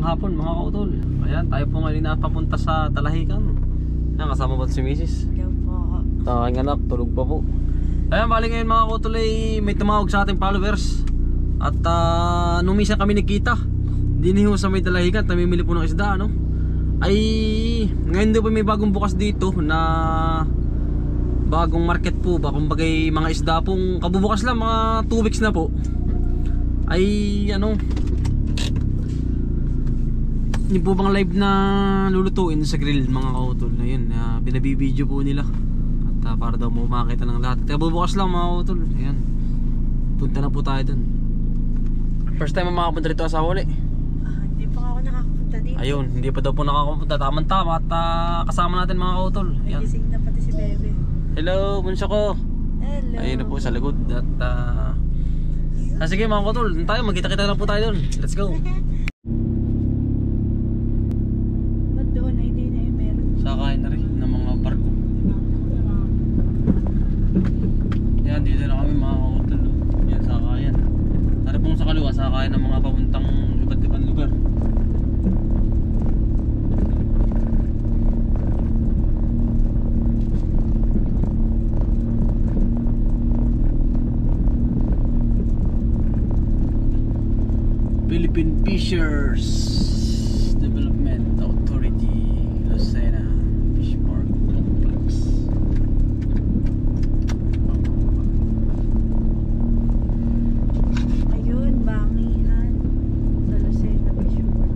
Magandang hapon mga kautol. Ayan, tayo po ngayon na papunta sa Talahican. Ayan, kasama po si Mrs. Ikaw po. Aking anak, tulog pa po. Ayan, bali ngayon mga kautol ay may tumawag sa ating followers. At nung minsan kami nagkita diniho sa may Talahican, namimili po ng isda, no? Ay ngayon din po may bagong bukas dito na bagong market po ba, kumbagay mga isda pong kabubukas lang, mga 2 weeks na po. Ay ano, yung po bang live na lulutuin sa grill mga kautol na yun, binabibideo po nila. At para daw mo makita ng lahat. Kaya bubukas lang mga kautol. Ayan, punta na po tayo dun. First time makapunta dito sa huli. Hindi pa ako nakakapunta dito. Ayun, hindi pa daw po nakakapunta. Tamang-tama at kasama natin mga kautol. Ayan. Gising na pati si Bebe. Hello, bunso ko. Hello. Ayun na po sa likod. At sige mga kautol, tayo, magkita-kita lang po tayo dun. Let's go. Sakain na rin ng mga barko. Yan, dito na kami mga kautol. Yan, sakayan. Tara pong sa kaliwa, sakayan ng mga papuntang iba't ibang lugar. Philippine Fishers Development Authority, Lucena Fish Park Complex. Ayun, Bangihan sa Lucena Fish Park.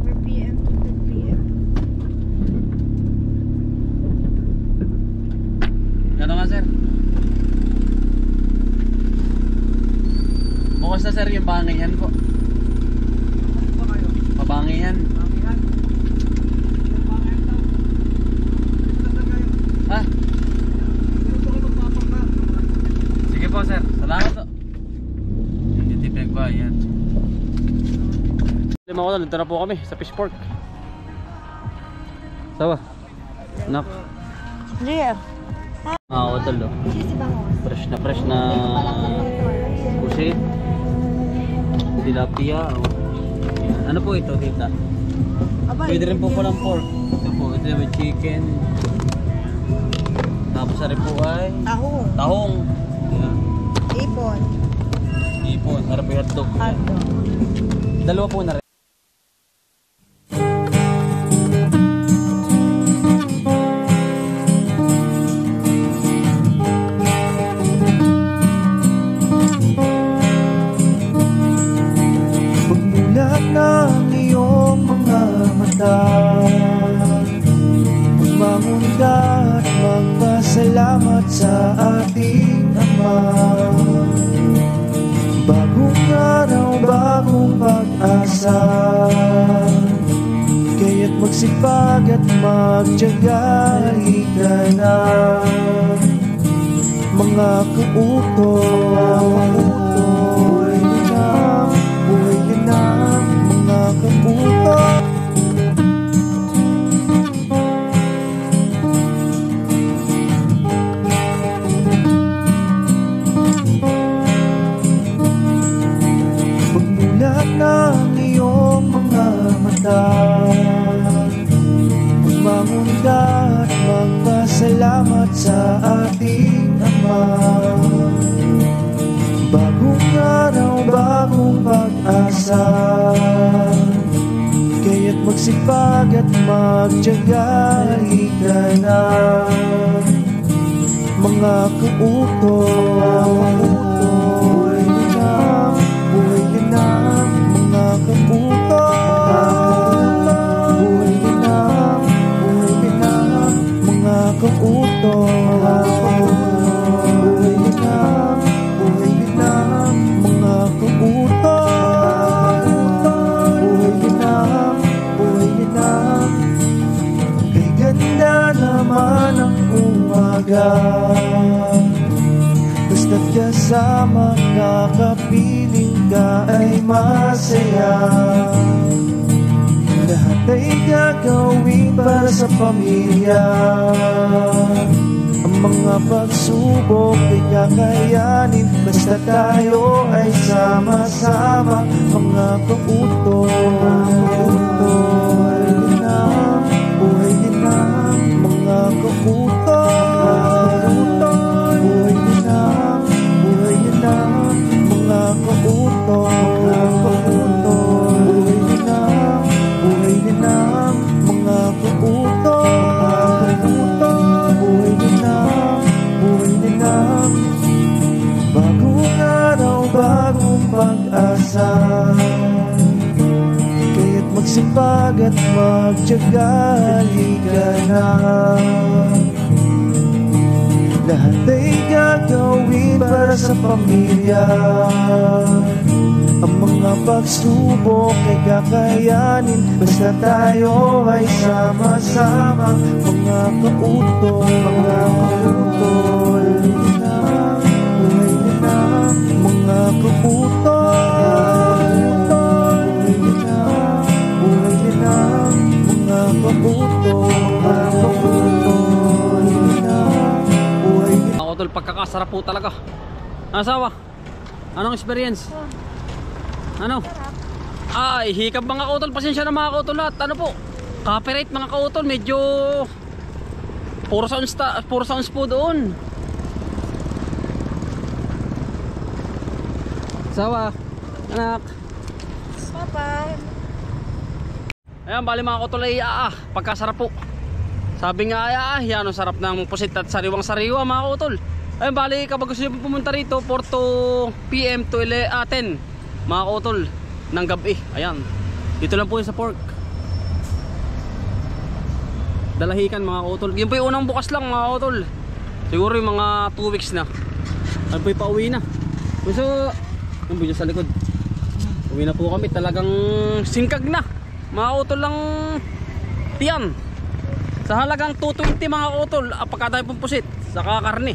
4 PM to 10 PM. Gato nga sir. Bukas na sir yung Bangihan po. Pabangihan. Ha? Sige po sir, salamat po. Hindi pinagbayan. Lima ko na, nandito na po kami sa fish port. Sawa? Nak. Gia. Hotel do. Fresh na pusit. Tilapia. Ano po ito, tita? Pwede rin po palang pork. Ito po, ito may chicken. Tapos na rin po ay Tahong. tahong. Ayan. Ipon. Ipon, para po yung hotdog. Hotdog. Dalawa po na rin. Magmamunda at magpasalamat sa ating Ama. Bagong araw, bagong pag-asa, kaya't magsipag at magtiyaga. Halika na mga kautoy, buhay ka na mga kautoy. Ng iyong mga mata, magmamunda at magpasalamat sa ating Ama. Bagong araw, bagong pag-asa, kaya't magsipag at magtiyaga. Halika na mga kautoy, buhay ka na mga kautoy, buhay ka na mga kautoy, buhay ka na mga kautoy, buhay ka na. Kay ganda naman ang umaga, basta't kasama ka, kapiling ka ay masaya. Lahat ay gagawin para sa pamilya. Ang mga pagsubok ay kakayanin, basta basta tayo ay sama-sama. Mga kautol, buhay din ang, buhay din ang mga kautol. Buhay din ang, buhay din ang mga kautol. Buhay din ang, buhay din ang mga kautol. Buhay din ang, buhay din ang bagong araw, bagong pag-asa. Kaya't magsipag at magtiyaga, halika na. Lahat ay gagawin para sa pamilya. Ang mga pagsubok ay kakayanin, basta tayo ay sama-sama. Mga kautol, mga kautol, buhay din ang mga kautol. Buhay din ang mga kautol. Buhay din. Mga utol, pagkakasarap po talaga. Asawa, anong experience? Ano? Ay, hikab mga kautol. Pasensya na mga kautol lahat. Ano po? Copyright mga kautol. Medyo puro sounds po doon. Sawa, anak. Papa. Ayan, bali mga kautol ay pagkasarap po. Sabi nga yan ang sarap ng pusit at sariwang-sariwa mga kautol. Ayan, bali kapag gusto nyo pumunta rito 4 to PM to 10 mga kautol ng gabi. Ayan, dito lang po yun sa pork Dalahican mga kautol. Yun po yung unang bukas lang mga kautol. Siguro yung mga 2 weeks na. Ano po yung pauwi na. So, yung video sa likod, uwi na po kami. Talagang singkag na mga kautol lang tiyan. Sa halagang 220 mga kautol, apakadami pong pusit saka karne.